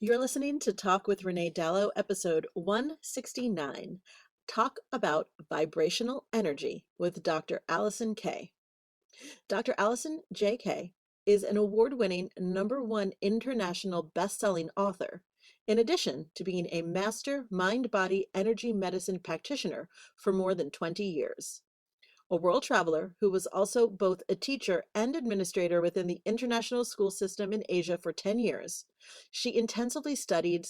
You're listening to Talk with Renee Dalo, episode 169, Talk About Vibrational Energy with Dr. Allison K. Dr. Allison J.K. is an award-winning #1 international best-selling author, in addition to being a master mind-body energy medicine practitioner for more than 20 years. A world traveler who was also both a teacher and administrator within the international school system in Asia for 10 years, she intensively studied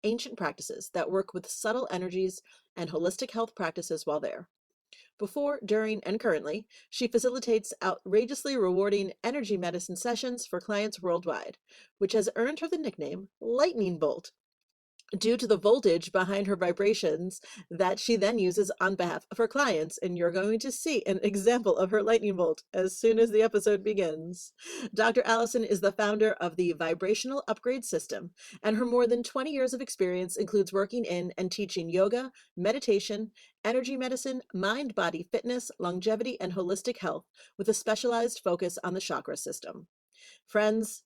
ancient practices that work with subtle energies and holistic health practices while there. Before, during, and currently, she facilitates outrageously rewarding energy medicine sessions for clients worldwide, which has earned her the nickname Lightning Bolt, due to the voltage behind her vibrations that she then uses on behalf of her clients. And you're going to see an example of her lightning bolt as soon as the episode begins. Dr. Allison is the founder of the Vibrational Upgrade System, and her more than 20 years of experience includes working in and teaching yoga, meditation, energy medicine, mind-body fitness, longevity, and holistic health with a specialized focus on the chakra system. Friends,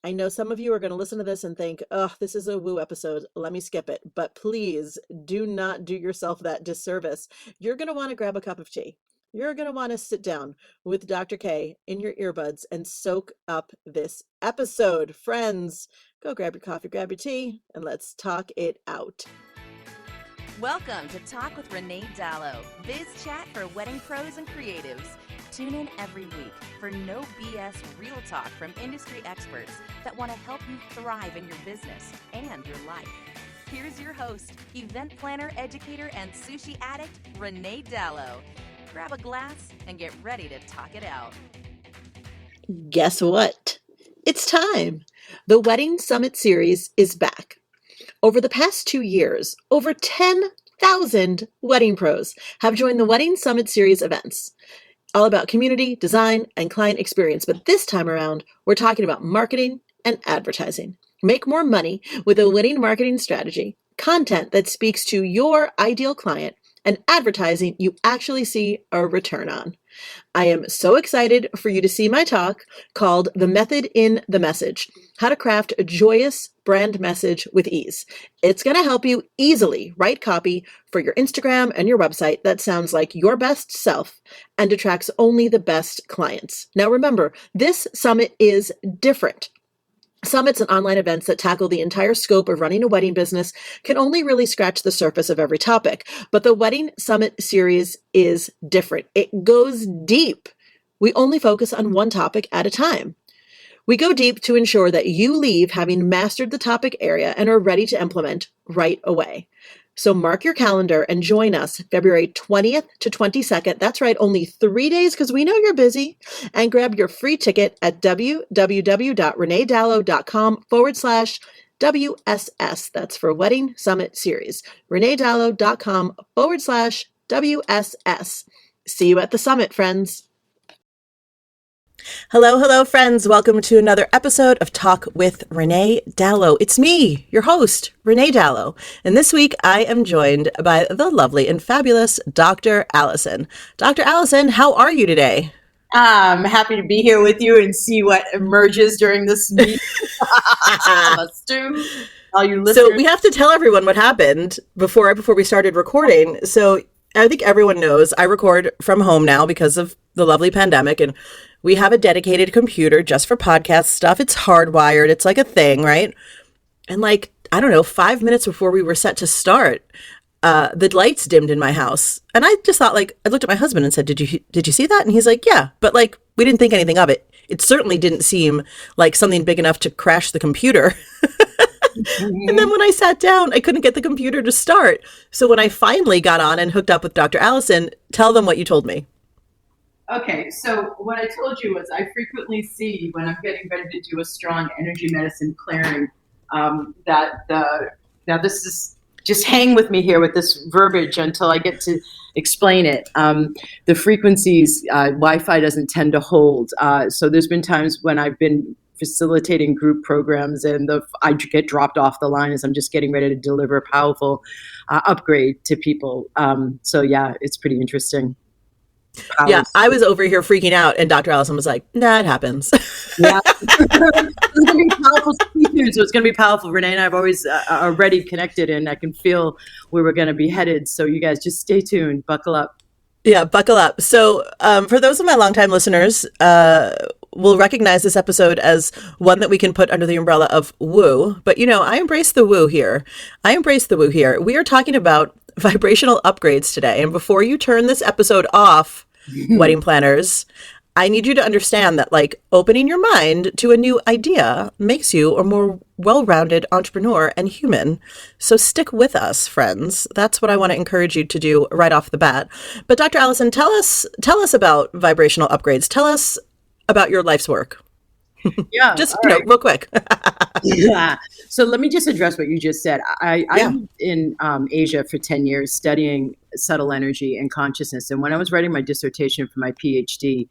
I know some of you are going to listen to this and think, oh, this is a woo episode. Let me skip it. But please do not do yourself that disservice. You're going to want to grab a cup of tea. You're going to want to sit down with Dr. K in your earbuds and soak up this episode. Friends, go grab your coffee, grab your tea, and let's talk it out. Welcome to Talk with Renee Dalo, biz chat for wedding pros and creatives. Tune in every week for no BS real talk from industry experts that want to help you thrive in your business and your life. Here's your host, event planner, educator, and sushi addict, Renee Dalo. Grab a glass and get ready to talk it out. Guess what? It's time. The Wedding Summit Series is back. Over the past 2 years, over 10,000 wedding pros have joined the Wedding Summit Series events. All about community, design, and client experience. But this time around, we're talking about marketing and advertising. Make more money with a winning marketing strategy, content that speaks to your ideal client, and advertising you actually see a return on. I am so excited for you to see my talk called The Method in the Message, How to Craft a Joyous Brand Message with Ease. It's going to help you easily write copy for your Instagram and your website that sounds like your best self and attracts only the best clients. Now remember, this summit is different. Summits and online events that tackle the entire scope of running a wedding business can only really scratch the surface of every topic. But the Wedding Summit series is different. It goes deep. We only focus on one topic at a time. We go deep to ensure that you leave having mastered the topic area and are ready to implement right away. So mark your calendar and join us February 20th to 22nd. That's right, only 3 days because we know you're busy. And grab your free ticket at www.reneedalo.com/WSS. That's for Wedding Summit Series. reneedalo.com/WSS. See you at the summit, friends. Hello, friends. Welcome to another episode of Talk with Renee Dalo. It's me, your host, Renee Dalo. And this week I am joined by the lovely and fabulous Dr. Allison. Dr. Allison, how are you today? I'm happy to be here with you and see what emerges during this meeting. Let's do. All you listeners. So we have to tell everyone what happened before we started recording. So I think everyone knows I record from home now because of the lovely pandemic, and we have a dedicated computer just for podcast stuff. It's hardwired. It's like a thing, right? And 5 minutes before we were set to start, the lights dimmed in my house. And I just thought, I looked at my husband and said, did you see that? And he's like, yeah, but we didn't think anything of it. It certainly didn't seem like something big enough to crash the computer. And then when I sat down, I couldn't get the computer to start. So when I finally got on and hooked up with Dr. Allison, tell them what you told me. Okay, so what I told you was I frequently see when I'm getting ready to do a strong energy medicine clearing now this is, just hang with me here with this verbiage until I get to explain it. The frequencies Wi-Fi doesn't tend to hold. So there's been times when I've been facilitating group programs and I get dropped off the line as I'm just getting ready to deliver a powerful upgrade to people. So yeah, it's pretty interesting. Yeah, powers. I was over here freaking out, and Dr. Allison was like, nah, it happens. Yeah. It's going to be powerful. So it's going to be powerful. Renee and I have always already connected, and I can feel where we're going to be headed. So you guys just stay tuned. Buckle up. Yeah, buckle up. So, for those of my longtime listeners, will recognize this episode as one that we can put under the umbrella of woo. But I embrace the woo here. I embrace the woo here. We are talking about vibrational upgrades today. And before you turn this episode off, wedding planners, I need you to understand that opening your mind to a new idea makes you a more well-rounded entrepreneur and human. So stick with us, friends. That's what I want to encourage you to do right off the bat. But Dr. Allison, tell us about vibrational upgrades. Tell us about your life's work. Yeah. Just, right. real quick. Yeah. So let me just address what you just said. I lived in Asia for 10 years studying subtle energy and consciousness. And when I was writing my dissertation for my PhD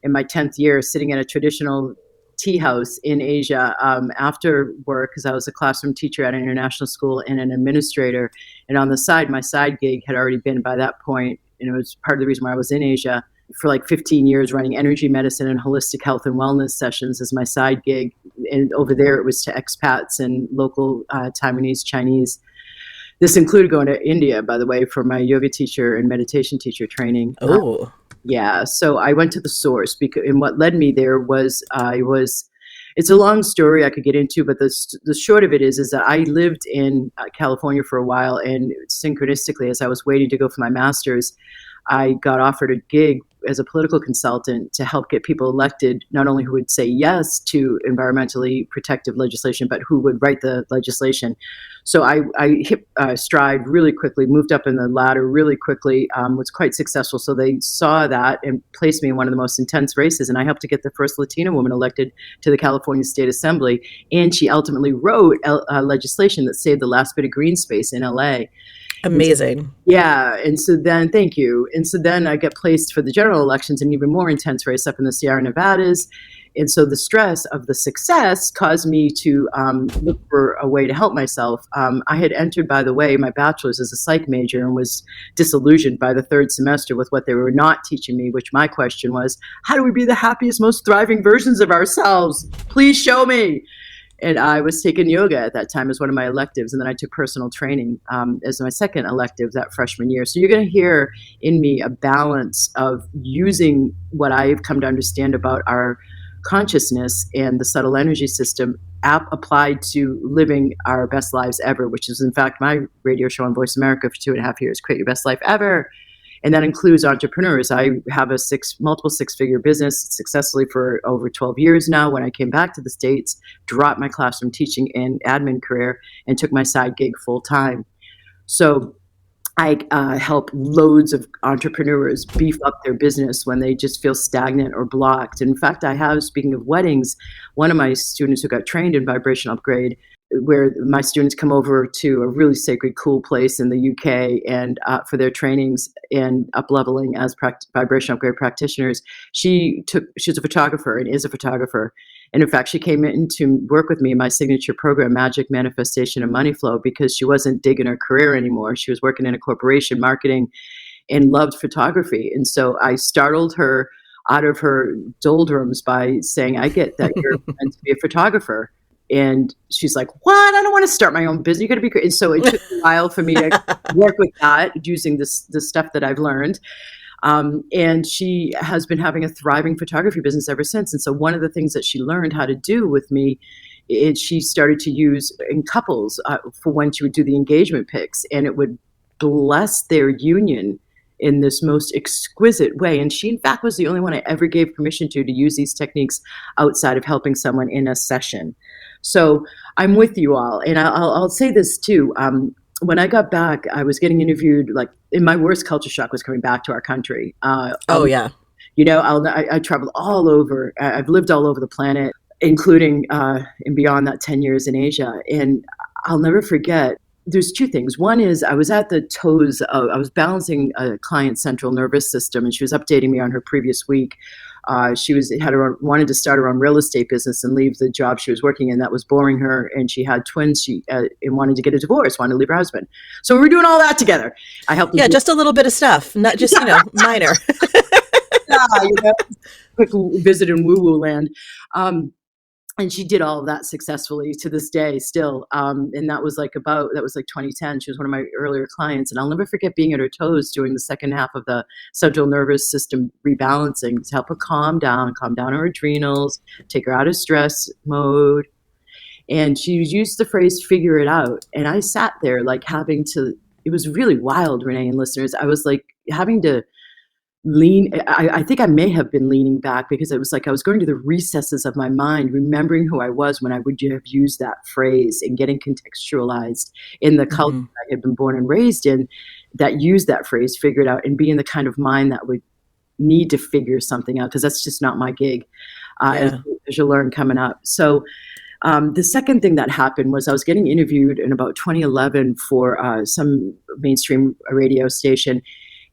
in my 10th year, sitting at a traditional tea house in Asia after work, because I was a classroom teacher at an international school and an administrator. And on the side, my side gig had already been by that point, and it was part of the reason why I was in Asia for 15 years, running energy medicine and holistic health and wellness sessions as my side gig. And over there, it was to expats and local Taiwanese, Chinese. This included going to India, by the way, for my yoga teacher and meditation teacher training. Oh, yeah. So I went to the source and what led me there was it's a long story I could get into, but the short of it is that I lived in California for a while, and synchronistically, as I was waiting to go for my master's, I got offered a gig as a political consultant to help get people elected, not only who would say yes to environmentally protective legislation, but who would write the legislation. So I hit stride really quickly, moved up in the ladder really quickly, was quite successful. So they saw that and placed me in one of the most intense races. And I helped to get the first Latina woman elected to the California State Assembly. And she ultimately wrote legislation that saved the last bit of green space in LA. amazing. Yeah. And so then, thank you. And so then I get placed for the general elections, an even more intense race up in the Sierra Nevadas. And so the stress of the success caused me to look for a way to help myself. I had entered, by the way, my bachelor's as a psych major and was disillusioned by the third semester with what they were not teaching me, which my question was, how do we be the happiest, most thriving versions of ourselves? Please show me. And I was taking yoga at that time as one of my electives. And then I took personal training as my second elective that freshman year. So you're going to hear in me a balance of using what I've come to understand about our consciousness and the subtle energy system applied to living our best lives ever, which is in fact my radio show on Voice America for 2.5 years, Create Your Best Life Ever. And that includes entrepreneurs. I have a multiple six-figure business successfully for over 12 years now. When I came back to the States, dropped my classroom teaching and admin career and took my side gig full time. So I help loads of entrepreneurs beef up their business when they just feel stagnant or blocked. In fact, I have, speaking of weddings, one of my students who got trained in vibration upgrade, where my students come over to a really sacred, cool place in the UK and for their trainings and up-leveling as vibration upgrade practitioners. She's a photographer and is a photographer. And in fact, she came in to work with me in my signature program, Magic, Manifestation, and Money Flow, because she wasn't digging her career anymore. She was working in a corporation, marketing, and loved photography. And so I startled her out of her doldrums by saying, I get that you're meant to be a photographer. And she's like, what? I don't want to start my own business. You got to be great. And so it took a while for me to work with that using the stuff that I've learned. And she has been having a thriving photography business ever since. And so one of the things that she learned how to do with me is she started to use in couples for when she would do the engagement pics, and it would bless their union in this most exquisite way. And she, in fact, was the only one I ever gave permission to use these techniques outside of helping someone in a session. So I'm with you all. And I'll say this too. When I got back, I was getting interviewed, in my worst culture shock was coming back to our country. Yeah. I traveled all over. I've lived all over the planet, including and beyond that 10 years in Asia. And I'll never forget, there's two things. One is I was at the toes of, I was balancing a client's central nervous system, and she was updating me on her previous week She wanted to start her own real estate business and leave the job she was working in that was boring her. And she had twins. She and wanted to get a divorce, wanted to leave her husband. So we were doing all that together. I helped. Yeah, just a little bit of stuff, not just minor. Quick visit in woo-woo land. And she did all of that successfully to this day still. And that was like 2010. She was one of my earlier clients. And I'll never forget being at her toes doing the second half of the central nervous system rebalancing to help her calm down her adrenals, take her out of stress mode. And she used the phrase, figure it out. And I sat there like it was really wild, Renee and listeners. I was like having to I think I may have been leaning back because it was like I was going to the recesses of my mind, remembering who I was when I would have used that phrase and getting contextualized in the culture I had been born and raised in that used that phrase, figure it out, and be in the kind of mind that would need to figure something out because that's just not my gig, as you'll learn coming up. So the second thing that happened was I was getting interviewed in about 2011 for some mainstream radio station.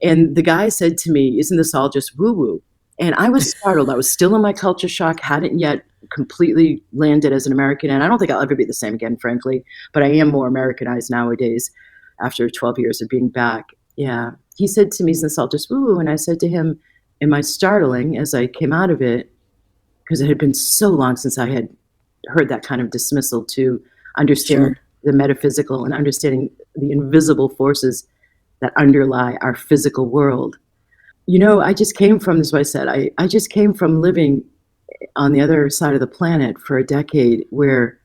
And the guy said to me, isn't this all just woo-woo? And I was startled. I was still in my culture shock, hadn't yet completely landed as an American. And I don't think I'll ever be the same again, frankly. But I am more Americanized nowadays after 12 years of being back. Yeah. He said to me, isn't this all just woo-woo? And I said to him, am I startling as I came out of it? Because it had been so long since I had heard that kind of dismissal to understand the metaphysical and understanding the invisible forces that underlie our physical world. I just came from, this is what I said, I just came from living on the other side of the planet for a decade where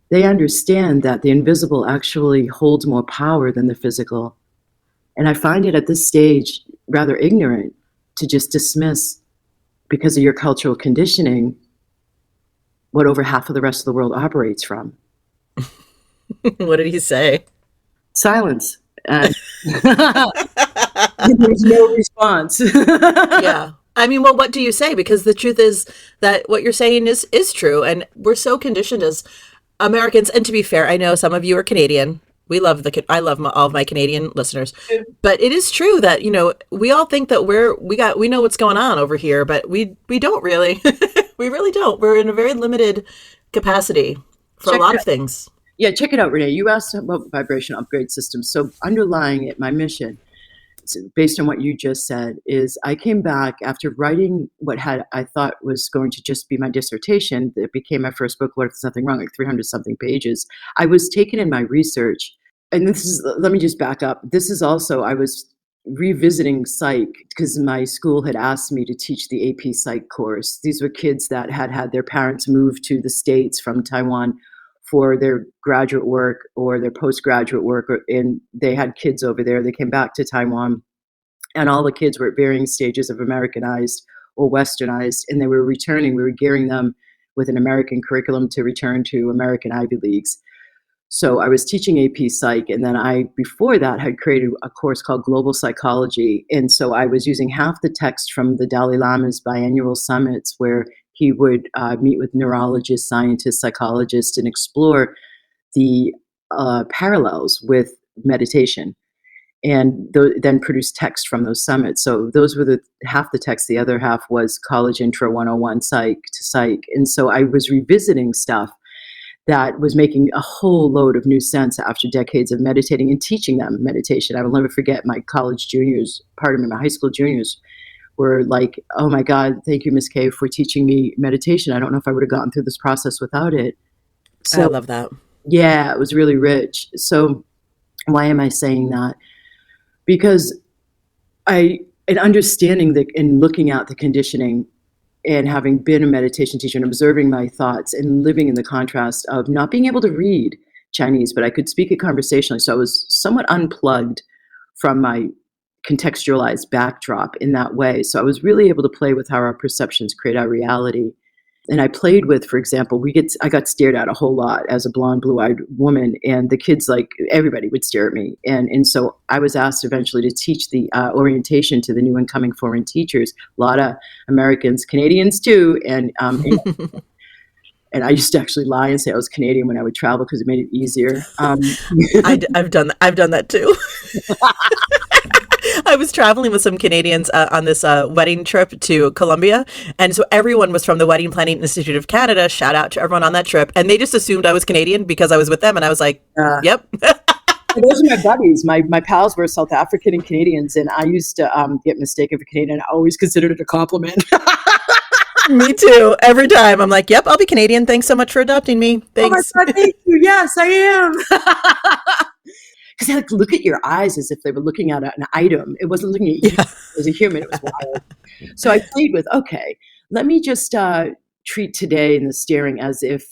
they understand that the invisible actually holds more power than the physical. And I find it at this stage rather ignorant to just dismiss, because of your cultural conditioning, what over half of the rest of the world operates from. What did he say? Silence. There's no response. Yeah. I mean, well, what do you say? Because the truth is that what you're saying is true. And we're so conditioned as Americans. And to be fair, I know some of you are Canadian. I love all of my Canadian listeners, but it is true that, we all think that we know what's going on over here, but we don't really, we really don't. We're in a very limited capacity for a lot of things. Yeah, check it out, Renee. You asked about vibration upgrade systems. So underlying it, my mission, based on what you just said, is I came back after writing what I thought was going to just be my dissertation. That became my first book, What If There's Nothing Wrong, like 300-something pages. I was taken in my research. And let me just back up. This is also, I was revisiting psych because my school had asked me to teach the AP psych course. These were kids that had their parents move to the States from Taiwan for their graduate work or their postgraduate work, and they had kids over there. They came back to Taiwan, and all the kids were at varying stages of Americanized or Westernized, and they were returning. We were gearing them with an American curriculum to return to American Ivy Leagues. So I was teaching AP Psych, and then before that, had created a course called Global Psychology. And so I was using half the text from the Dalai Lama's biannual summits, where he would meet with neurologists, scientists, psychologists, and explore the parallels with meditation, and then produce text from those summits. So those were half the text. The other half was College Intro 101 Psych to Psych. And so I was revisiting stuff that was making a whole load of new sense after decades of meditating and teaching them meditation. I will never forget my high school juniors were like, oh my God, thank you, Ms. K, for teaching me meditation. I don't know if I would have gotten through this process without it. So, I love that. Yeah, it was really rich. So why am I saying that? Because in understanding and looking at the conditioning and having been a meditation teacher and observing my thoughts and living in the contrast of not being able to read Chinese, but I could speak it conversationally. So I was somewhat unplugged from my contextualized backdrop in that way. So I was really able to play with how our perceptions create our reality. And I played with, for example, I got stared at a whole lot as a blonde, blue-eyed woman, and the kids, like everybody would stare at me. And so I was asked eventually to teach the orientation to the new incoming foreign teachers, a lot of Americans, Canadians too. And I used to actually lie and say I was Canadian when I would travel because it made it easier. I've done that too. I was traveling with some Canadians on this wedding trip to Colombia. And so everyone was from the Wedding Planning Institute of Canada. Shout out to everyone on that trip. And they just assumed I was Canadian because I was with them. And I was like, yep. Those are my buddies. My pals were South African and Canadians, and I used to get mistaken for Canadian. I always considered it a compliment. Me too. Every time I'm like, yep, I'll be Canadian. Thanks so much for adopting me. Thanks. Oh my God, thank you. Yes, I am. Because they look at your eyes as if they were looking at an item. It wasn't looking at you as a human. It was wild. So I played with, okay, let me just treat today and the staring as if,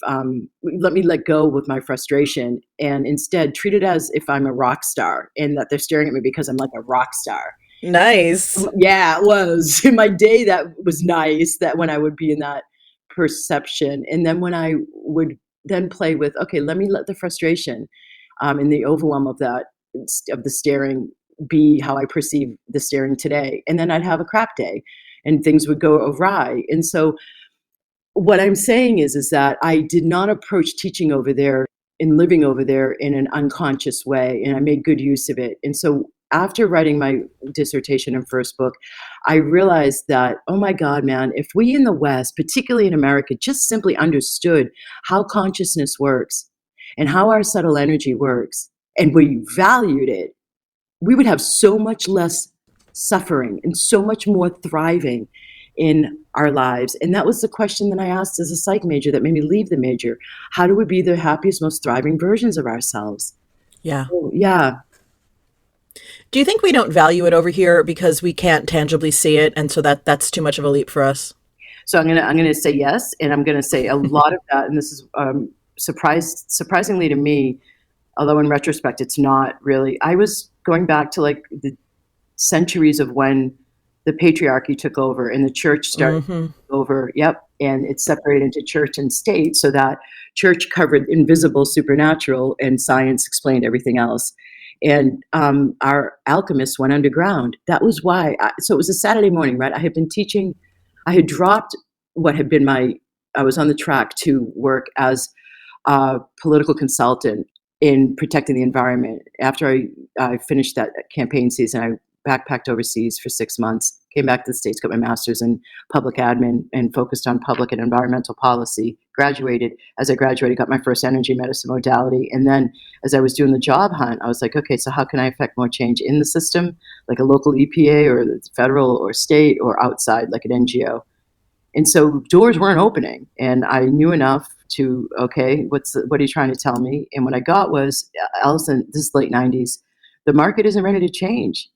let me let go with my frustration and instead treat it as if I'm a rock star and that they're staring at me because I'm like a rock star. Nice. Yeah, it was. In my day, that was nice, that when I would be in that perception. And then when I would then play with, okay, let me let the frustration and the overwhelm of the staring be how I perceive the staring today. And then I'd have a crap day and things would go awry. And so what I'm saying is that I did not approach teaching over there and living over there in an unconscious way, and I made good use of it. And so after writing my dissertation and first book, I realized that, oh my God, man, if we in the West, particularly in America, just simply understood how consciousness works and how our subtle energy works, and we valued it, we would have so much less suffering and so much more thriving in our lives. And that was the question that I asked as a psych major that made me leave the major. How do we be the happiest, most thriving versions of ourselves? Yeah. So, yeah. Do you think we don't value it over here because we can't tangibly see it, and so that's too much of a leap for us? So I'm gonna say yes, and I'm gonna say a lot of that, and this is surprisingly to me, although in retrospect it's not really. I was going back to like the centuries of when the patriarchy took over and the church started over. Yep. And it separated into church and state so that church covered invisible supernatural and science explained everything else. And our alchemists went underground. That was why. So it was a Saturday morning, right? I had been teaching. I had dropped what had been I was on the track to work as a political consultant in protecting the environment. After I finished that campaign season, I backpacked overseas for 6 months, came back to the States, got my master's in public admin and focused on public and environmental policy, graduated. As I graduated, got my first energy medicine modality. And then as I was doing the job hunt, I was like, okay, so how can I affect more change in the system, like a local EPA or the federal or state, or outside, like an NGO? And so doors weren't opening. And I knew enough to, okay, what are you trying to tell me? And what I got was, Allison, this is late 90s, the market isn't ready to change.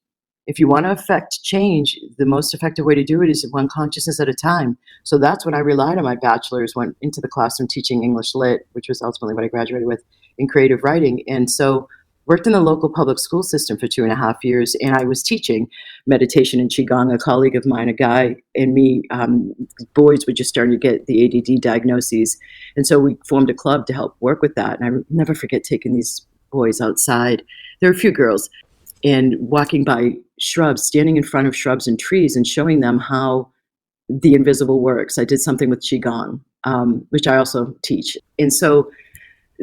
If you want to affect change, the most effective way to do it is one consciousness at a time. So that's when I relied on my bachelor's, went into the classroom teaching English Lit, which was ultimately what I graduated with, in creative writing. And so worked in the local public school system for 2.5 years. And I was teaching meditation and Qigong. A colleague of mine, a guy, and me, boys were just starting to get the ADD diagnoses. And so we formed a club to help work with that. And I never forget taking these boys outside. There are a few girls. And walking by shrubs, standing in front of shrubs and trees and showing them how the invisible works. I did something with Qigong, which I also teach. And so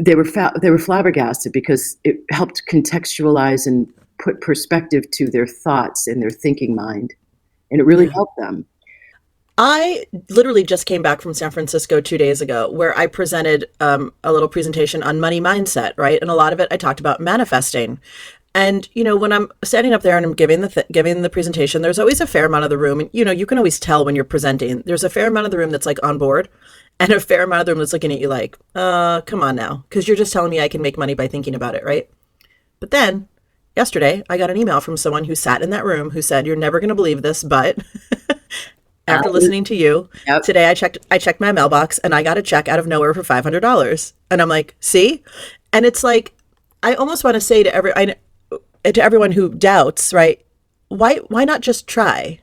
they were flabbergasted because it helped contextualize and put perspective to their thoughts and their thinking mind. And it really helped them. I literally just came back from San Francisco 2 days ago, where I presented a little presentation on money mindset, right? And a lot of it I talked about manifesting. And, you know, when I'm standing up there and I'm giving the presentation, there's always a fair amount of the room. And, you know, you can always tell when you're presenting. There's a fair amount of the room that's like on board and a fair amount of the room that's looking at you like, come on now, because you're just telling me I can make money by thinking about it, right? But then yesterday, I got an email from someone who sat in that room who said, you're never going to believe this, but after listening to you, today I checked my mailbox and I got a check out of nowhere for $500. And I'm like, see? And it's like, I almost want to say to everyone who doubts, right? Why not just try?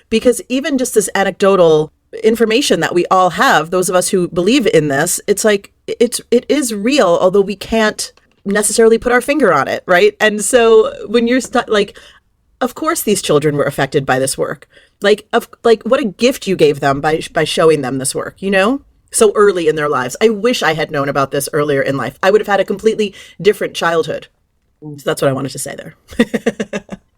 Because even just this anecdotal information that we all have, those of us who believe in this, it's like, it is real, although we can't necessarily put our finger on it, right? And so when you're like, of course these children were affected by this work. Like what a gift you gave them by showing them this work, you know? So early in their lives. I wish I had known about this earlier in life. I would have had a completely different childhood. So that's what I wanted to say there.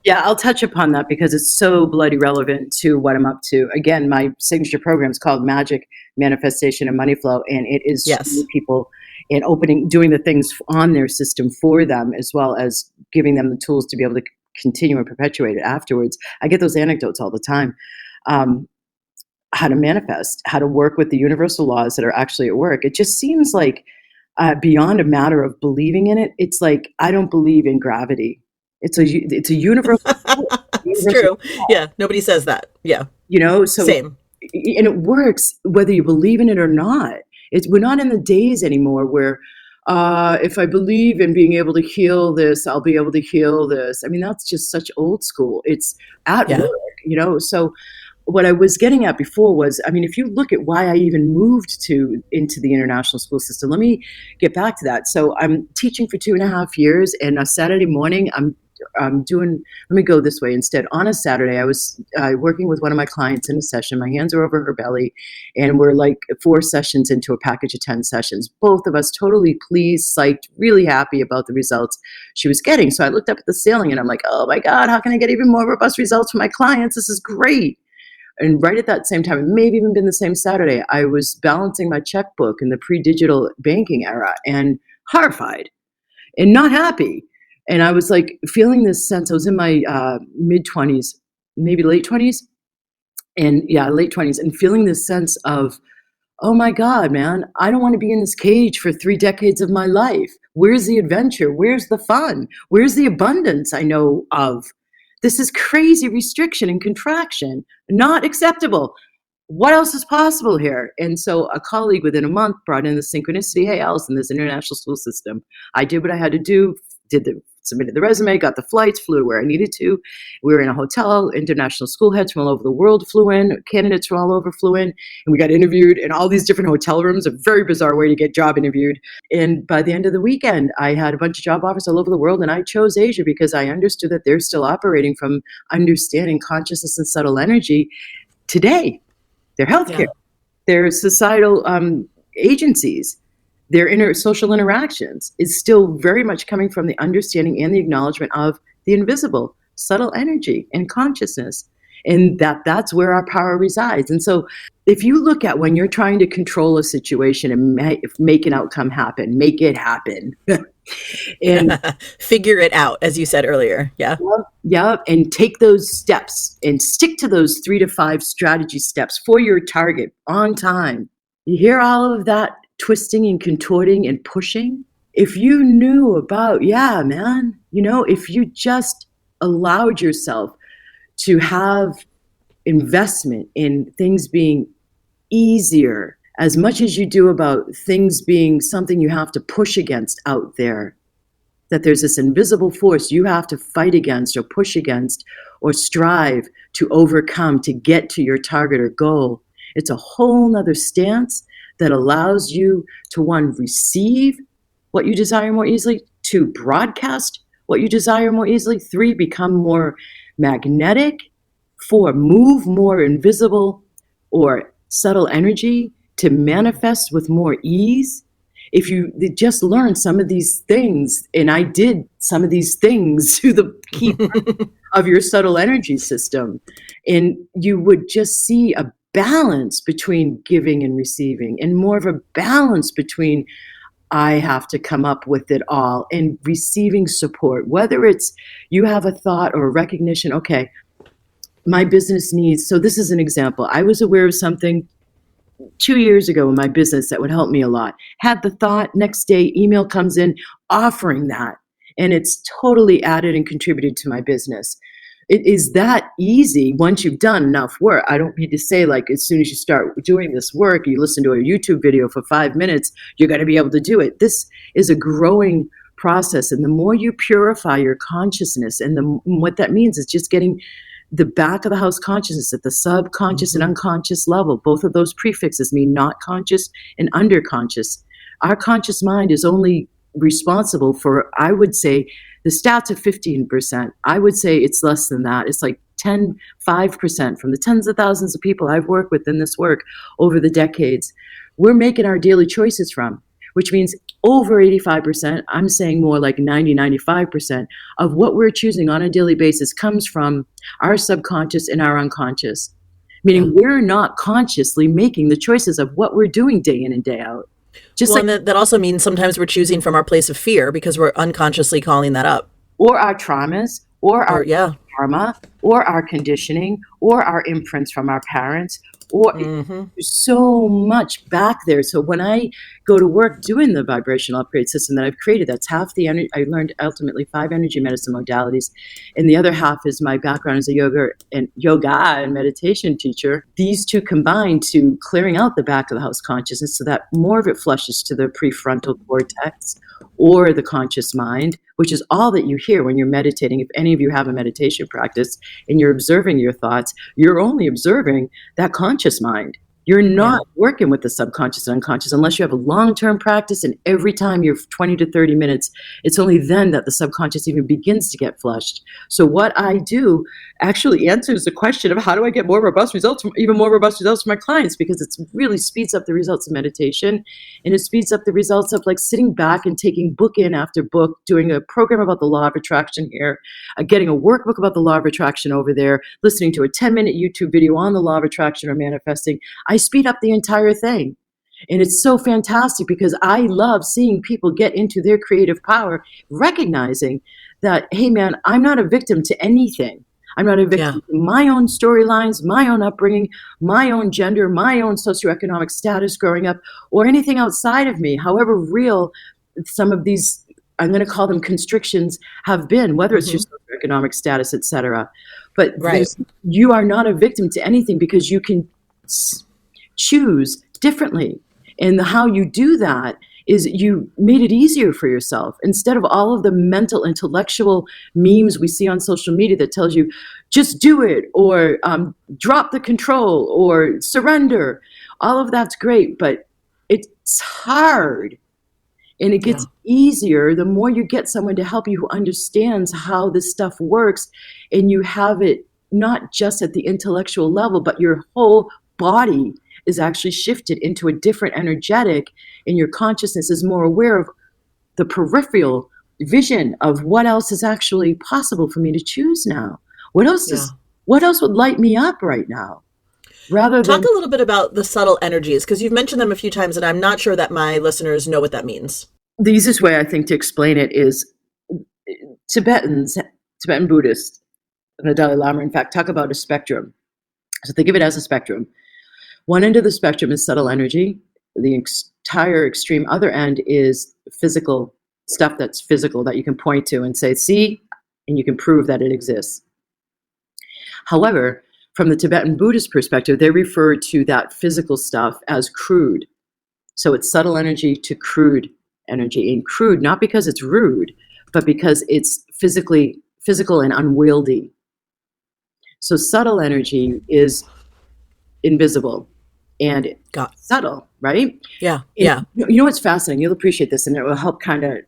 Yeah, I'll touch upon that because it's so bloody relevant to what I'm up to. Again, my signature program is called Magic, Manifestation, and Money Flow, and it is Yes. showing people and doing the things on their system for them, as well as giving them the tools to be able to continue and perpetuate it afterwards. I get those anecdotes all the time. Um, how to manifest, how to work with the universal laws that are actually at work. It just seems like beyond a matter of believing in it. It's like I don't believe in gravity. It's a universal It's universal, true. Yeah. Nobody says that. Yeah. so Same. and it works whether you believe in it or not. We're not in the days anymore where if I believe in being able to heal this, I'll be able to heal this. I mean, that's just such old school. It's at Yeah. work. So what I was getting at before was, I mean, if you look at why I even moved into the international school system, let me get back to that. So I'm teaching for 2.5 years, and a Saturday morning, I'm doing, let me go this way instead. On a Saturday, I was working with one of my clients in a session. My hands are over her belly, and we're like 4 sessions into a package of 10 sessions. Both of us totally pleased, psyched, really happy about the results she was getting. So I looked up at the ceiling and I'm like, oh my God, how can I get even more robust results for my clients? This is great. And right at that same time, it may have even been the same Saturday, I was balancing my checkbook in the pre-digital banking era and horrified and not happy. And I was like feeling this sense. I was in my mid 20s, maybe late 20s. And yeah, late 20s, and feeling this sense of, oh my God, man, I don't want to be in this cage for 3 decades of my life. Where's the adventure? Where's the fun? Where's the abundance I know of? This is crazy restriction and contraction, not acceptable. What else is possible here? And so a colleague within a month brought in the synchronicity. Hey, Allison, there's an international school system. I did what I had to do, submitted the resume, got the flights, flew to where I needed to. We were in a hotel. International school heads from all over the world flew in. Candidates from all over flew in. And we got interviewed in all these different hotel rooms, a very bizarre way to get job interviewed. And by the end of the weekend, I had a bunch of job offers all over the world. And I chose Asia because I understood that they're still operating from understanding consciousness and subtle energy today. Their healthcare, their societal agencies, their social interactions is still very much coming from the understanding and the acknowledgement of the invisible, subtle energy and consciousness. And that's where our power resides. And so if you look at when you're trying to control a situation and make an outcome happen, make it happen. And figure it out, as you said earlier. Yeah. Yeah. And take those steps and stick to those 3 to 5 strategy steps for your target on time. You hear all of that twisting and contorting and pushing? If you knew about, yeah, man, if you just allowed yourself to have investment in things being easier as much as you do about things being something you have to push against out there, that there's this invisible force you have to fight against or push against or strive to overcome to get to your target or goal. It's a whole nother stance that allows you to, 1, receive what you desire more easily, 2, broadcast what you desire more easily, 3, become more magnetic, 4, move more invisible or subtle energy to manifest with more ease. If you just learn some of these things, and I did some of these things to the key of your subtle energy system, and you would just see a balance between giving and receiving, and more of a balance between I have to come up with it all and receiving support, whether it's you have a thought or a recognition, okay, my business needs, so this is an example. I was aware of something 2 years ago in my business that would help me a lot. Had the thought, next day, email comes in offering that. And it's totally added and contributed to my business. It is that easy once you've done enough work. I don't need to say, like, as soon as you start doing this work, you listen to a YouTube video for 5 minutes, you're going to be able to do it. This is a growing process. And the more you purify your consciousness, and what that means is just getting the back of the house consciousness at the subconscious and unconscious level. Both of those prefixes mean not conscious and underconscious. Our conscious mind is only responsible for, I would say, the stats are 15%. I would say it's less than that. It's like 5% from the tens of thousands of people I've worked with in this work over the decades. We're making our daily choices from. which means over 85%, I'm saying more like 90, 95% of what we're choosing on a daily basis comes from our subconscious and our unconscious. Meaning we're not consciously making the choices of what we're doing day in and day out. Just and that also means sometimes we're choosing from our place of fear because we're unconsciously calling that up. Or our traumas, or our karma, or our conditioning, or our imprints from our parents, or there's so much back there. So when I go to work doing the vibrational upgrade system that I've created, that's half the energy. I learned ultimately 5 energy medicine modalities, and the other half is my background as a yoga and meditation teacher. These two combine to clearing out the back of the house consciousness so that more of it flushes to the prefrontal cortex or the conscious mind, which is all that you hear when you're meditating. If any of you have a meditation practice and you're observing your thoughts, you're only observing that conscious mind. You're not working with the subconscious and unconscious unless you have a long-term practice, and every time you're 20 to 30 minutes, it's only then that the subconscious even begins to get flushed. So what I do actually answers the question of how do I get more robust results, even more robust results for my clients, because it really speeds up the results of meditation, and it speeds up the results of like sitting back and taking book in after book, doing a program about the law of attraction here, getting a workbook about the law of attraction over there, listening to a 10-minute YouTube video on the law of attraction or manifesting. I speed up the entire thing. And it's so fantastic because I love seeing people get into their creative power, recognizing that, hey man, I'm not a victim to anything. I'm not a victim to my own storylines, my own upbringing, my own gender, my own socioeconomic status growing up, or anything outside of me, however real some of these, I'm going to call them constrictions, have been, whether it's your socioeconomic status, et cetera. But you are not a victim to anything because you can choose differently. And how you do that is you made it easier for yourself. Instead of all of the mental, intellectual memes we see on social media that tells you, just do it, or drop the control, or surrender. All of that's great, but it's hard. And it gets easier the more you get someone to help you who understands how this stuff works, and you have it not just at the intellectual level, but your whole body is actually shifted into a different energetic, and your consciousness is more aware of the peripheral vision of what else is actually possible for me to choose now. What else would light me up right now? Talk a little bit about the subtle energies, because you've mentioned them a few times and I'm not sure that my listeners know what that means. The easiest way I think to explain it is Tibetan Buddhists, and the Dalai Lama, in fact, talk about a spectrum. So think of it as a spectrum. One end of the spectrum is subtle energy. The entire extreme other end is physical stuff that's physical that you can point to and say, see, and you can prove that it exists. However, from the Tibetan Buddhist perspective, they refer to that physical stuff as crude. So it's subtle energy to crude energy. And crude, not because it's rude, but because it's physical and unwieldy. So subtle energy is invisible and subtle, right? Yeah. You know what's fascinating? You'll appreciate this, and it will help kind of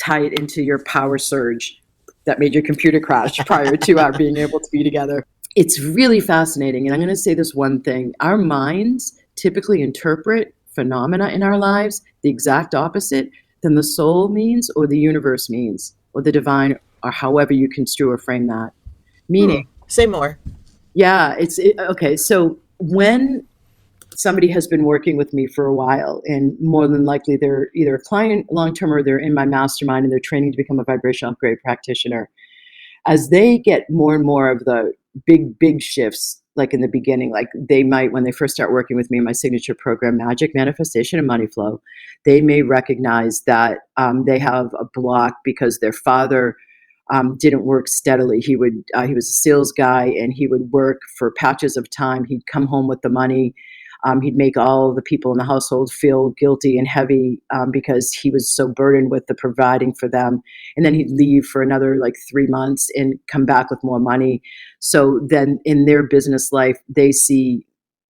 tie it into your power surge that made your computer crash prior to our being able to be together. It's really fascinating, and I'm going to say this one thing. Our minds typically interpret phenomena in our lives the exact opposite than the soul means, or the universe means, or the divine, or however you construe or frame that. Meaning, say more. Yeah, okay. So when somebody has been working with me for a while, and more than likely they're either a client long-term or they're in my mastermind and they're training to become a vibrational upgrade practitioner, as they get more and more of the big shifts, like in the beginning, like they might, when they first start working with me in my signature program, Magic, Manifestation, and Money Flow, they may recognize that they have a block because their father didn't work steadily. He was a sales guy, and he would work for patches of time. He'd come home with the money. He'd make all the people in the household feel guilty and heavy because he was so burdened with the providing for them. And then he'd leave for another 3 months and come back with more money. So then in their business life, they see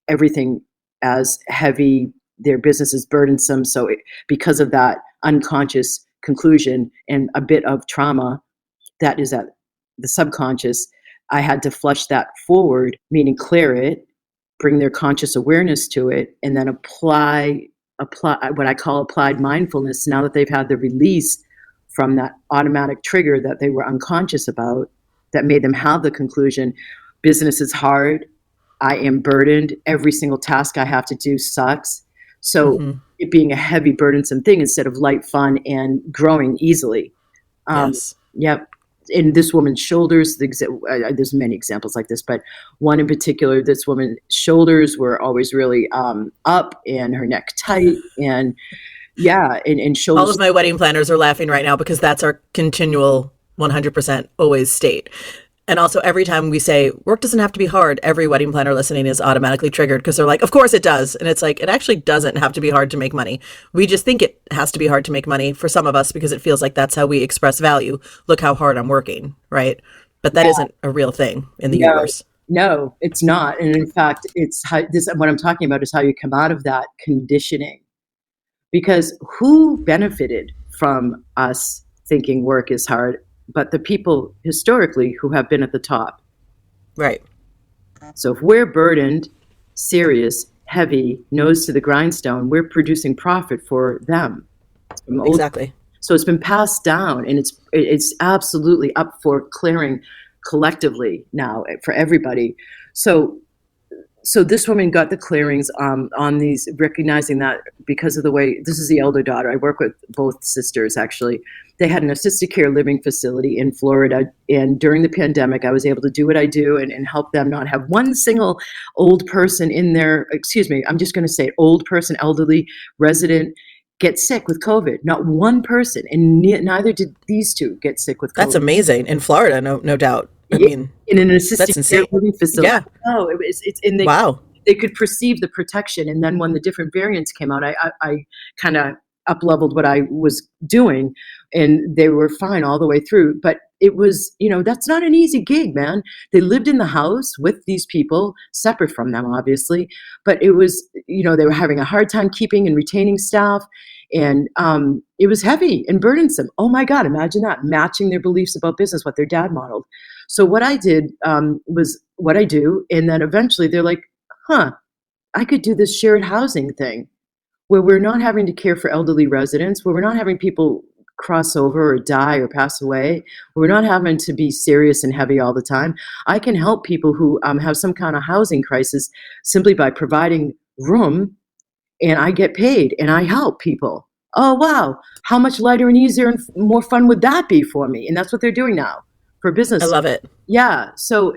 everything as heavy. Their business is burdensome. So because of that unconscious conclusion and a bit of trauma, that is at the subconscious, I had to flush that forward, meaning clear it, bring their conscious awareness to it, and then apply apply what I call applied mindfulness, now that they've had the release from that automatic trigger that they were unconscious about, that made them have the conclusion, business is hard, I am burdened, every single task I have to do sucks. So it being a heavy, burdensome thing instead of light, fun, and growing easily. Yes. Yep. In this woman's shoulders, there's many examples like this, but one in particular, this woman's shoulders were always really up and her neck tight, and and shoulders. All of my wedding planners are laughing right now because that's our continual 100% always state. And also every time we say work doesn't have to be hard, every wedding planner listening is automatically triggered because they're like, of course it does. And it's like, it actually doesn't have to be hard to make money. We just think it has to be hard to make money for some of us because it feels like that's how we express value. Look how hard I'm working, right? But that isn't a real thing in the universe. No, it's not. And in fact, what I'm talking about is how you come out of that conditioning. Because who benefited from us thinking work is hard? But the people historically who have been at the top. Right. So if we're burdened, serious, heavy, nose to the grindstone, we're producing profit for them. Exactly. So it's been passed down, and it's absolutely up for clearing collectively now for everybody. So this woman got the clearings on these, recognizing that because of the way, this is the elder daughter. I work with both sisters, actually. They had an assisted care living facility in Florida. And during the pandemic, I was able to do what I do and help them not have one single old person in their, I'm just going to say old person, elderly resident, get sick with COVID. Not one person. And neither did these two get sick with COVID. That's amazing. In Florida, no doubt. I mean, in an assisted care living facility. Yeah. Oh, wow. They could perceive the protection. And then when the different variants came out, I kind of up-leveled what I was doing, and they were fine all the way through. But it was, that's not an easy gig, man. They lived in the house with these people, separate from them, obviously. But it was, they were having a hard time keeping and retaining staff. And it was heavy and burdensome. Oh my God, imagine that, matching their beliefs about business, what their dad modeled. So what I did was what I do. And then eventually they're like, I could do this shared housing thing where we're not having to care for elderly residents, where we're not having people cross over or die or pass away, where we're not having to be serious and heavy all the time. I can help people who have some kind of housing crisis simply by providing room, and I get paid and I help people. Oh, wow. How much lighter and easier and more fun would that be for me? And that's what they're doing now for business. I love it. Yeah. So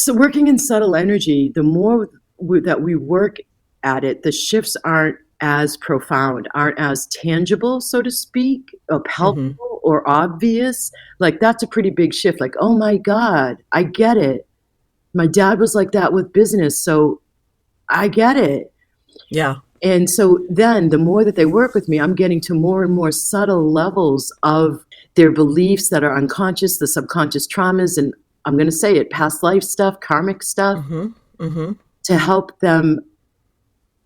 working in subtle energy, the more that we work at it, the shifts aren't as profound, aren't as tangible, so to speak, or palpable or obvious. Like, that's a pretty big shift. Like, oh my God, I get it. My dad was like that with business, so I get it. Yeah. And so then the more that they work with me, I'm getting to more and more subtle levels of their beliefs that are unconscious, the subconscious traumas, and I'm going to say it, past life stuff, karmic stuff, to help them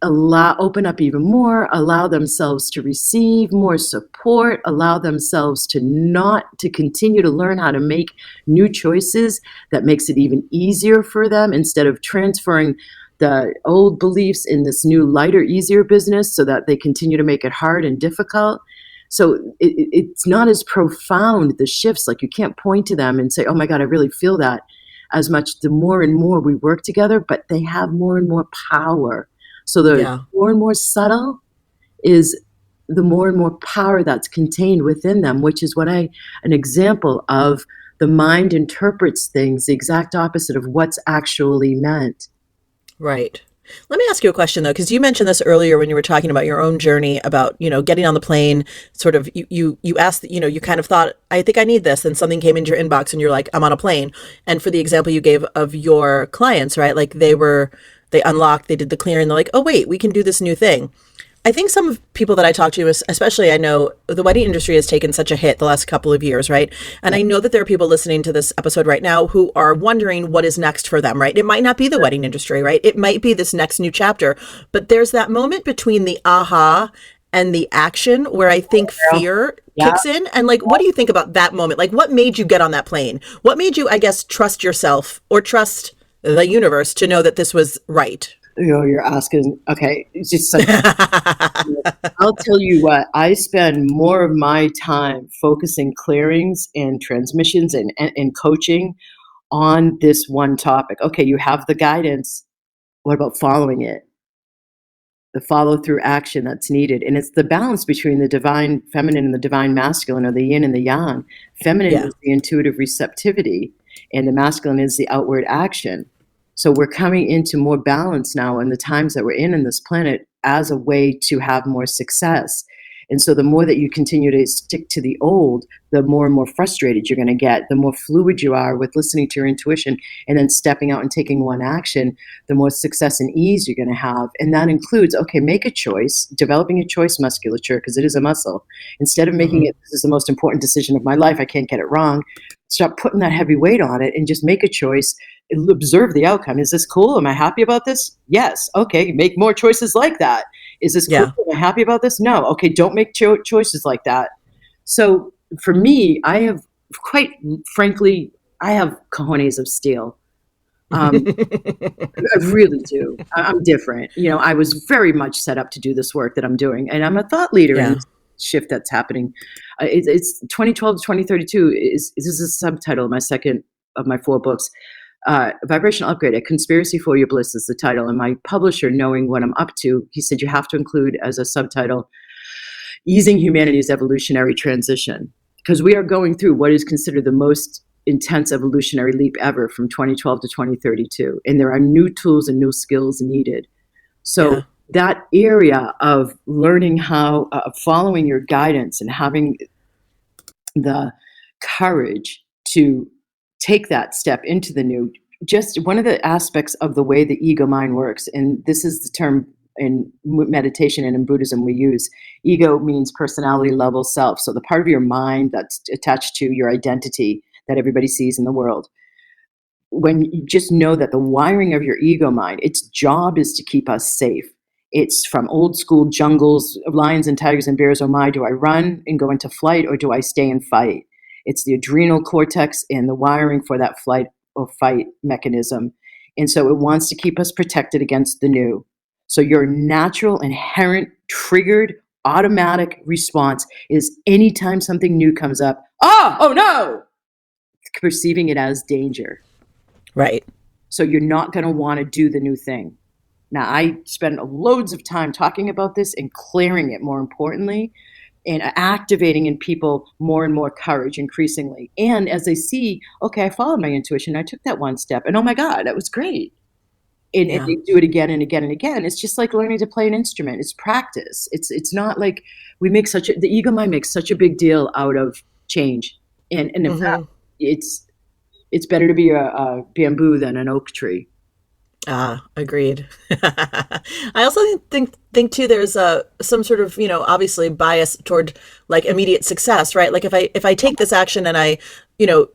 open up even more, allow themselves to receive more support, allow themselves to continue to learn how to make new choices that makes it even easier for them, instead of transferring the old beliefs in this new, lighter, easier business so that they continue to make it hard and difficult. So it's not as profound, the shifts. Like, you can't point to them and say, oh my God, I really feel that, as much. The more and more we work together, but they have more and more power. So the more and more subtle is the more and more power that's contained within them, which is an example of the mind interprets things the exact opposite of what's actually meant. Right. Let me ask you a question, though, because you mentioned this earlier when you were talking about your own journey about, getting on the plane, sort of, you asked, you kind of thought, I think I need this. And something came into your inbox and you're like, I'm on a plane. And for the example you gave of your clients, right? Like, they unlocked, they did the clearing. They're like, oh, wait, we can do this new thing. I think some people that I talk to, especially, I know the wedding industry has taken such a hit the last couple of years, right? And I know that there are people listening to this episode right now who are wondering what is next for them, right? It might not be the wedding industry, right? It might be this next new chapter, but there's that moment between the aha and the action where I think fear kicks in. And like, what do you think about that moment? Like, what made you get on that plane? What made you, I guess, trust yourself or trust the universe to know that this was right? You're asking. Okay, it's just such. I'll tell you what. I spend more of my time focusing clearings and transmissions and coaching on this one topic. Okay, you have the guidance. What about following it? The follow through action that's needed. And it's the balance between the divine feminine and the divine masculine, or the yin and the yang. Feminine is the intuitive receptivity, and the masculine is the outward action. So we're coming into more balance now in the times that we're in this planet as a way to have more success. And so the more that you continue to stick to the old, the more and more frustrated you're going to get. The more fluid you are with listening to your intuition and then stepping out and taking one action, the more success and ease you're going to have. And that includes, okay, make a choice, developing a choice musculature, because it is a muscle. Instead of making it, this is the most important decision of my life, I can't get it wrong, stop putting that heavy weight on it and just make a choice. Observe the outcome. Is this cool? Am I happy about this? Yes. Okay, make more choices like that. Is this cool? Am I happy about this? No. Okay, don't make choices like that. So for me, I have, quite frankly, I have cojones of steel. I really do. I'm different. I was very much set up to do this work that I'm doing, and I'm a thought leader in this shift that's happening. It's 2012 to 2032 is a subtitle of my second of my 4 books. Vibrational Upgrade, A Conspiracy for Your Bliss is the title. And my publisher, knowing what I'm up to, he said, you have to include as a subtitle, Easing Humanity's Evolutionary Transition. Because we are going through what is considered the most intense evolutionary leap ever from 2012 to 2032. And there are new tools and new skills needed. So that area of learning how, following your guidance and having the courage to take that step into the new, just one of the aspects of the way the ego mind works, and this is the term in meditation and in Buddhism we use. Ego means personality level self. So the part of your mind that's attached to your identity that everybody sees in the world. When you just know that the wiring of your ego mind, its job is to keep us safe. It's from old school jungles, lions and tigers and bears, oh my, do I run and go into flight or do I stay and fight? It's the adrenal cortex and the wiring for that flight or fight mechanism. And so it wants to keep us protected against the new. So your natural, inherent, triggered, automatic response is anytime something new comes up, oh no, perceiving it as danger. Right. So you're not going to want to do the new thing. Now, I spend loads of time talking about this and clearing it, more importantly, and activating in people more and more courage increasingly. And as they see, okay, I followed my intuition, I took that one step, and oh my God, that was great. And they do it again and again and again. It's just like learning to play an instrument. It's practice. It's not like the ego mind makes such a big deal out of change. And in fact, it's better to be a bamboo than an oak tree. Agreed. I also think too, there's some sort of, obviously bias toward like immediate success, right? Like if I take this action and I,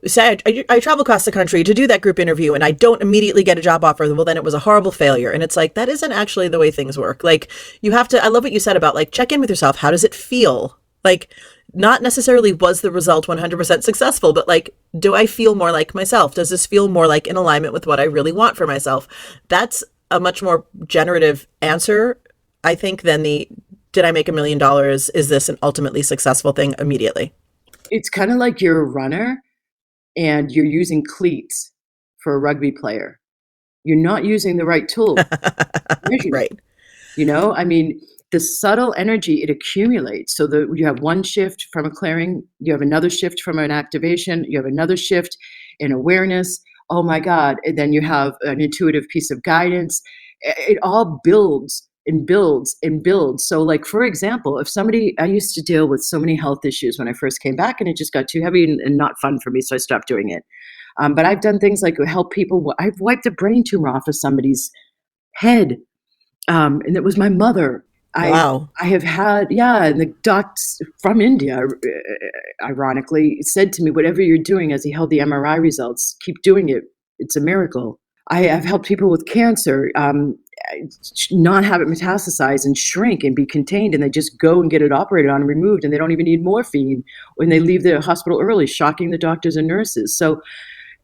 say I travel across the country to do that group interview and I don't immediately get a job offer, well, then it was a horrible failure. And it's like, that isn't actually the way things work. Like you have to, I love what you said about like, check in with yourself. How does it feel? Like, not necessarily was the result 100% successful, but like, do I feel more like myself? Does this feel more like in alignment with what I really want for myself? That's a much more generative answer, I think, than did I make $1 million? Is this an ultimately successful thing immediately? It's kind of like you're a runner and you're using cleats for a rugby player. You're not using the right tool. Right. I mean, the subtle energy, it accumulates. So you have one shift from a clearing, you have another shift from an activation, you have another shift in awareness. Oh my God. And then you have an intuitive piece of guidance. It all builds and builds and builds. So like, for example, I used to deal with so many health issues when I first came back, and it just got too heavy and not fun for me. So I stopped doing it. But I've done things like help people. I've wiped a brain tumor off of somebody's head. And it was my mother. Wow. I have had, and the docs from India, ironically, said to me, whatever you're doing, as he held the MRI results, keep doing it. It's a miracle. I have helped people with cancer not have it metastasize and shrink and be contained, and they just go and get it operated on and removed, and they don't even need morphine when they leave the hospital early, shocking the doctors and nurses. So,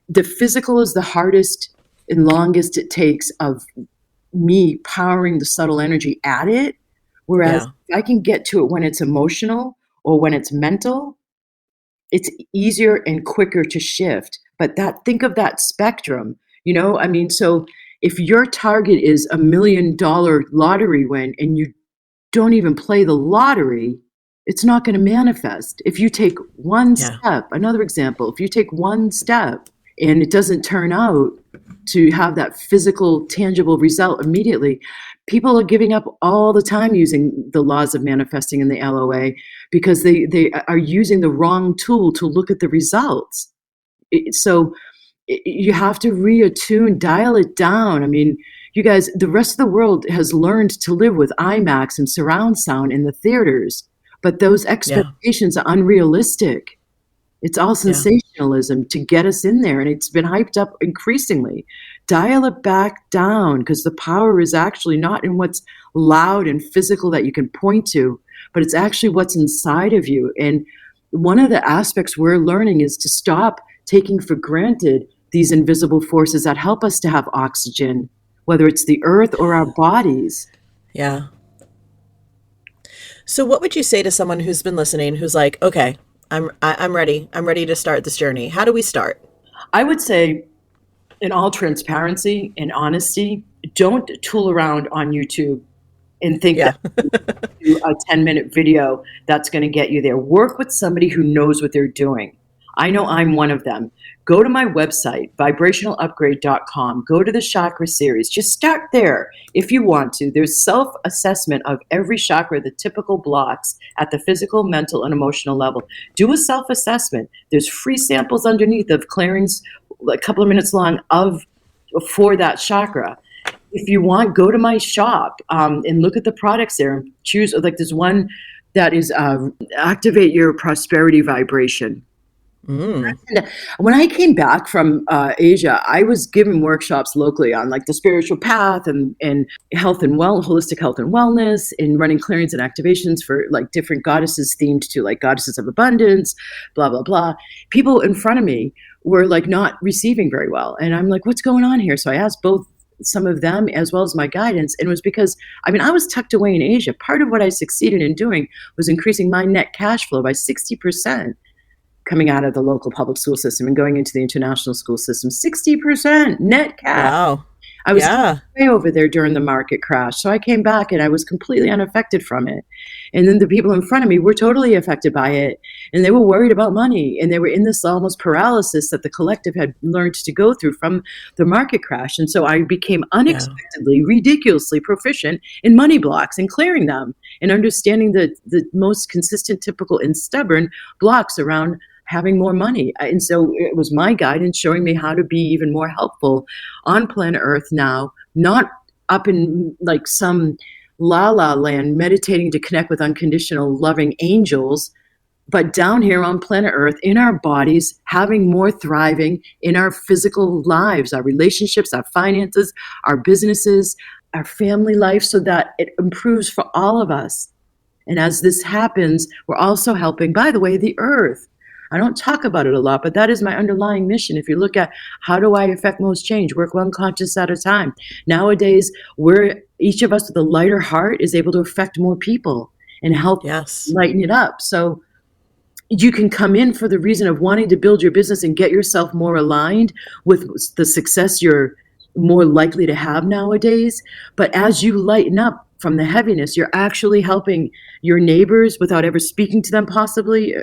the physical is the hardest and longest it takes of, me powering the subtle energy at it. Whereas if I can get to it when it's emotional or when it's mental, it's easier and quicker to shift. But think of that spectrum, I mean, so if your target is $1 million lottery win and you don't even play the lottery, it's not going to manifest. If you take one step, another example, if you take one step and it doesn't turn out to have that physical, tangible result immediately, people are giving up all the time using the laws of manifesting in the LOA because they are using the wrong tool to look at the results. So you have to reattune, dial it down. I mean, you guys, the rest of the world has learned to live with IMAX and surround sound in the theaters, but those expectations are unrealistic. It's all sensationalism to get us in there, and it's been hyped up increasingly. Dial it back down, because the power is actually not in what's loud and physical that you can point to, but it's actually what's inside of you. And one of the aspects we're learning is to stop taking for granted these invisible forces that help us to have oxygen, whether it's the earth or our bodies. Yeah. So what would you say to someone who's been listening, who's like, okay, I'm ready. I'm ready to start this journey. How do we start? I would say, in all transparency and honesty, don't tool around on YouTube and think that do a 10-minute video that's going to get you there. Work with somebody who knows what they're doing. I know I'm one of them. Go to my website, vibrationalupgrade.com. Go to the chakra series. Just start there if you want to. There's self-assessment of every chakra, the typical blocks at the physical, mental, and emotional level. Do a self-assessment. There's free samples underneath of clearings, a couple of minutes long, for that chakra. If you want, go to my shop and look at the products there and choose. Like, there's one that is activate your prosperity vibration. And when I came back from Asia, I was given workshops locally on like the spiritual path and health and holistic health and wellness, and running clearings and activations for like different goddesses themed to like goddesses of abundance, blah, blah, blah. People in front of me were like not receiving very well. And I'm like, what's going on here? So I asked both some of them as well as my guidance. And it was because, I mean, I was tucked away in Asia. Part of what I succeeded in doing was increasing my net cash flow by 60%. Coming out of the local public school system and going into the international school system, 60% net cash. Wow. I was way over there during the market crash. So I came back and I was completely unaffected from it. And then the people in front of me were totally affected by it. And they were worried about money. And they were in this almost paralysis that the collective had learned to go through from the market crash. And so I became unexpectedly, ridiculously proficient in money blocks and clearing them and understanding the most consistent, typical, and stubborn blocks around having more money. And so it was my guidance showing me how to be even more helpful on planet Earth now, not up in like some la-la land meditating to connect with unconditional loving angels, but down here on planet Earth in our bodies, having more thriving in our physical lives, our relationships, our finances, our businesses, our family life, so that it improves for all of us. And as this happens, we're also helping, by the way, the Earth. I don't talk about it a lot, but that is my underlying mission. If you look at how do I affect most change, work one conscious at a time. Nowadays, each of us with a lighter heart is able to affect more people and help lighten it up. So you can come in for the reason of wanting to build your business and get yourself more aligned with the success you're more likely to have nowadays. But as you lighten up from the heaviness, you're actually helping your neighbors without ever speaking to them possibly.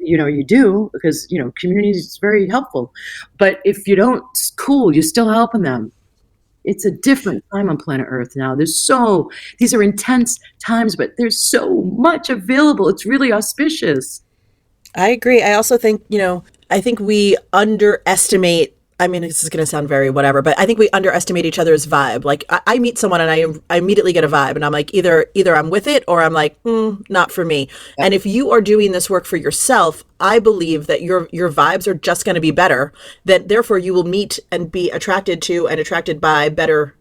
You do, because, community is very helpful. But if you don't, it's cool, you're still helping them. It's a different time on planet Earth now. These are intense times, but there's so much available. It's really auspicious. I agree. I also think, I think we underestimate, I mean, this is going to sound very whatever, but I think we underestimate each other's vibe. Like I meet someone and I immediately get a vibe and I'm like, either I'm with it or I'm like, not for me. Yeah. And if you are doing this work for yourself, I believe that your vibes are just going to be better, that therefore you will meet and be attracted to and attracted by better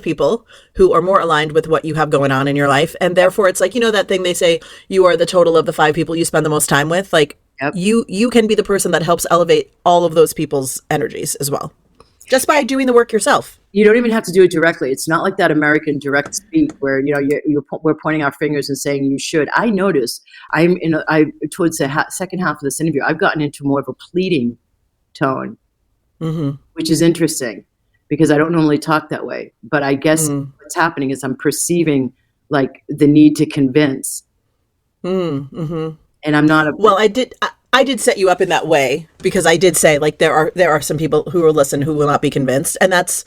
people who are more aligned with what you have going on in your life. And therefore it's like, that thing they say, you are the total of the 5 people you spend the most time with. Like, you can be the person that helps elevate all of those people's energies as well. Just by doing the work yourself. You don't even have to do it directly. It's not like that American direct speak where, we're pointing our fingers and saying you should. I notice towards the second half of this interview, I've gotten into more of a pleading tone, which is interesting because I don't normally talk that way. But I guess what's happening is I'm perceiving like the need to convince. And I'm not well, I did set you up in that way because I did say like there are some people who will listen who will not be convinced, and that's.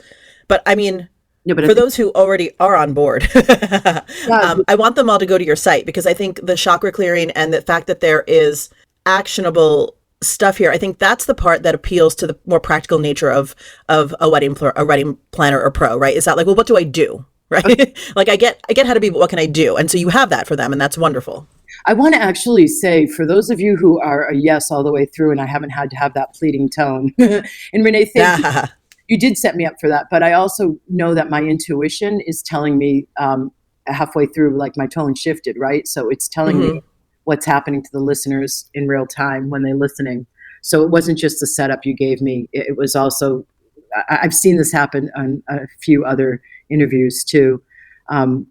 But I mean, for those who already are on board, I want them all to go to your site because I think the chakra clearing and the fact that there is actionable stuff here, I think that's the part that appeals to the more practical nature of a wedding planner or pro, right? Is that like, well, what do I do? Right? Like I get how to be, but what can I do? And so you have that for them, and that's wonderful. I want to actually say, for those of you who are a yes all the way through, and I haven't had to have that pleading tone, and Renee, thank you. You did set me up for that, but I also know that my intuition is telling me halfway through, like my tone shifted, right? So it's telling me what's happening to the listeners in real time when they're listening. So it wasn't just the setup you gave me. It was also, I've seen this happen on a few other interviews too,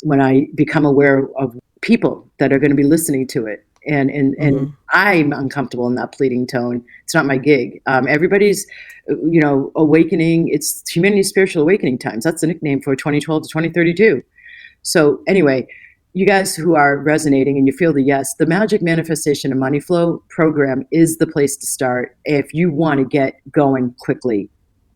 when I become aware of people that are going to be listening to it. And I'm uncomfortable in that pleading tone. It's not my gig. Everybody's, awakening. It's Humanity's Spiritual Awakening Times. That's the nickname for 2012 to 2032. So anyway, you guys who are resonating and you feel the yes, the Magic Manifestation and Money Flow program is the place to start if you want to get going quickly.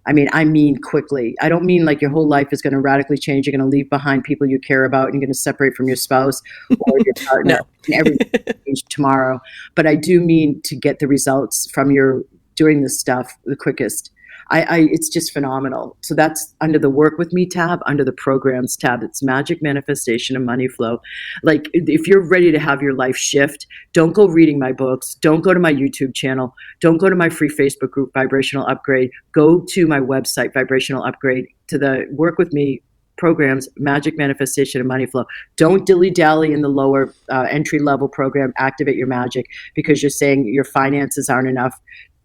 I mean quickly. I don't mean like your whole life is going to radically change. You're going to leave behind people you care about and you're going to separate from your spouse or your partner and everything change tomorrow. But I do mean to get the results from your doing this stuff the quickest. It's just phenomenal. So that's under the Work With Me tab, under the Programs tab. It's Magic Manifestation and Money Flow. Like if you're ready to have your life shift, don't go reading my books. Don't go to my YouTube channel. Don't go to my free Facebook group, Vibrational Upgrade. Go to my website, Vibrational Upgrade, to the Work With Me programs, Magic Manifestation and Money Flow. Don't dilly-dally in the lower entry-level program, Activate Your Magic, because you're saying your finances aren't enough.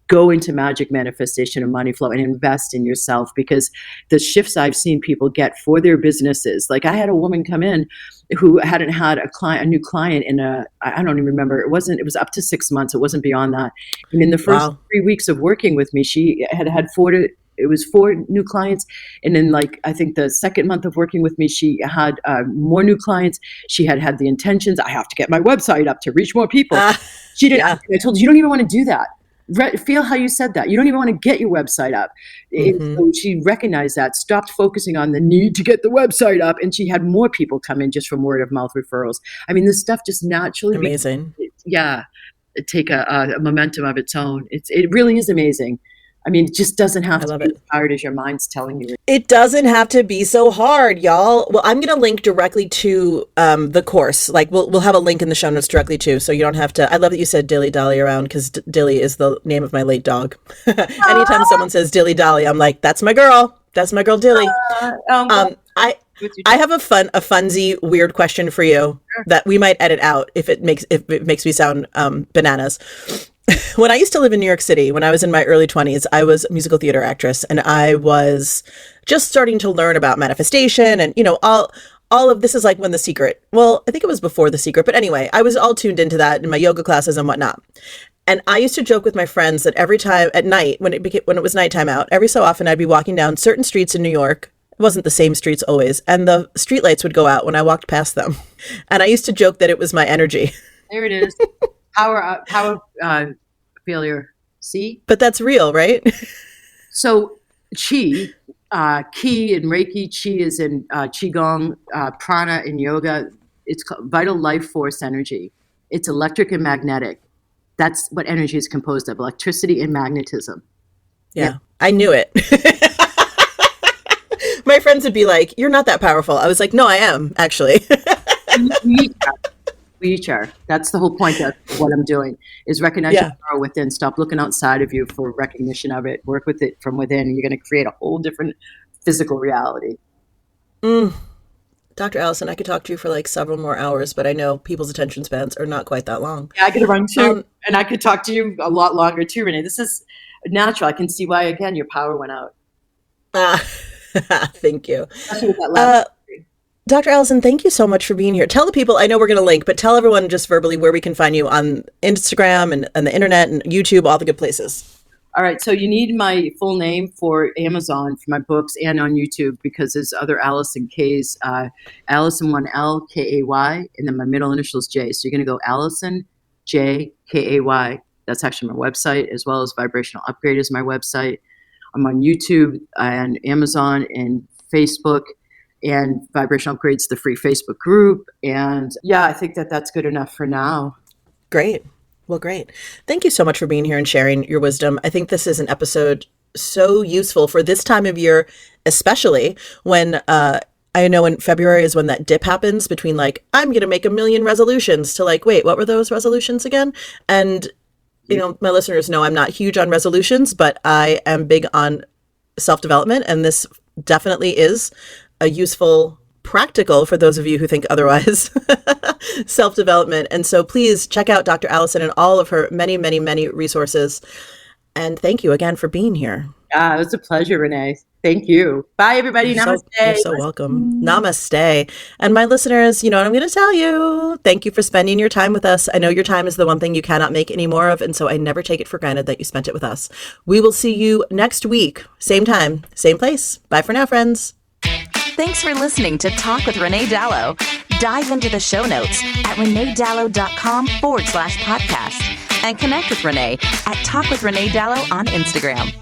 Go into Magic Manifestation and Money Flow and invest in yourself, because the shifts I've seen people get for their businesses. Like I had a woman come in who hadn't had a new client in I don't even remember. It was up to 6 months. It wasn't beyond that. And in the first 3 weeks of working with me, she had 4 new clients. And then I think the second month of working with me, she had more new clients. She had the intentions. I have to get my website up to reach more people. She didn't. Yeah. I told her, you don't even want to do that. Feel how you said that. You don't even want to get your website up. So she recognized that, stopped focusing on the need to get the website up, and she had more people come in just from word of mouth referrals. I mean, this stuff just naturally amazing. Take a momentum of its own. It really is amazing. I mean, it just doesn't have to be as hard as your mind's telling you. It doesn't have to be so hard, y'all. Well, I'm going to link directly to the course. Like we'll have a link in the show notes directly too, so you don't have to. I love that you said Dilly Dally around, because Dilly is the name of my late dog. Anytime someone says Dilly Dally, I'm like, that's my girl. That's my girl Dilly. I have a funsy, weird question for you that we might edit out if it makes me sound bananas. When I used to live in New York City, when I was in my early 20s, I was a musical theater actress, and I was just starting to learn about manifestation and, all of this is like when The Secret, well, I think it was before The Secret, but anyway, I was all tuned into that in my yoga classes and whatnot. And I used to joke with my friends that every time at night, when it was nighttime out, every so often I'd be walking down certain streets in New York. It wasn't the same streets always, and the streetlights would go out when I walked past them. And I used to joke that it was my energy. There it is. Power failure. See? But that's real, right? So Qi, Qi in Reiki, Qi is in Qigong, Prana in yoga. It's called vital life force energy. It's electric and magnetic. That's what energy is composed of, electricity and magnetism. Yeah. I knew it. My friends would be like, you're not that powerful. I was like, no, I am, actually. We each are. That's the whole point of what I'm doing, is recognize your power within. Stop looking outside of you for recognition of it. Work with it from within. You're going to create a whole different physical reality. Dr. Allison, I could talk to you for like several more hours, but I know people's attention spans are not quite that long. Yeah, I could run too. And I could talk to you a lot longer too, Renee. This is natural. I can see why, again, your power went out. Ah, thank you. Especially with that Uh, last. Dr. Allison, thank you so much for being here. Tell the people, I know we're going to link, but tell everyone just verbally where we can find you on Instagram and the internet and YouTube, all the good places. All right, so you need my full name for Amazon for my books and on YouTube because there's other Allison K's. Allison 1L Kay, and then my middle initial is J. So you're going to go Allison J Kay. That's actually my website, as well as Vibrational Upgrade is my website. I'm on YouTube and Amazon and Facebook, and Vibrational Upgrade's the free Facebook group. And yeah, I think that that's good enough for now. Great. Well, great. Thank you so much for being here and sharing your wisdom. I think this is an episode so useful for this time of year, especially when I know in February is when that dip happens between like, I'm going to make 1,000,000 resolutions to like, wait, what were those resolutions again? And, you know, my listeners know I'm not huge on resolutions, but I am big on self-development. And this definitely is a useful practical for those of you who think otherwise self-development. And so please check out Dr. Allison and all of her many, many, many resources. And thank you again for being here. It was a pleasure, Renee. Thank you. Bye, everybody. Namaste. You're so welcome. Namaste. And my listeners, you know what I'm going to tell you. Thank you for spending your time with us. I know your time is the one thing you cannot make any more of. And so I never take it for granted that you spent it with us. We will see you next week. Same time, same place. Bye for now, friends. Thanks for listening to Talk with Renee Dalo. Dive into the show notes at reneedalo.com/podcast and connect with Renee at Talk with Renee Dalo on Instagram.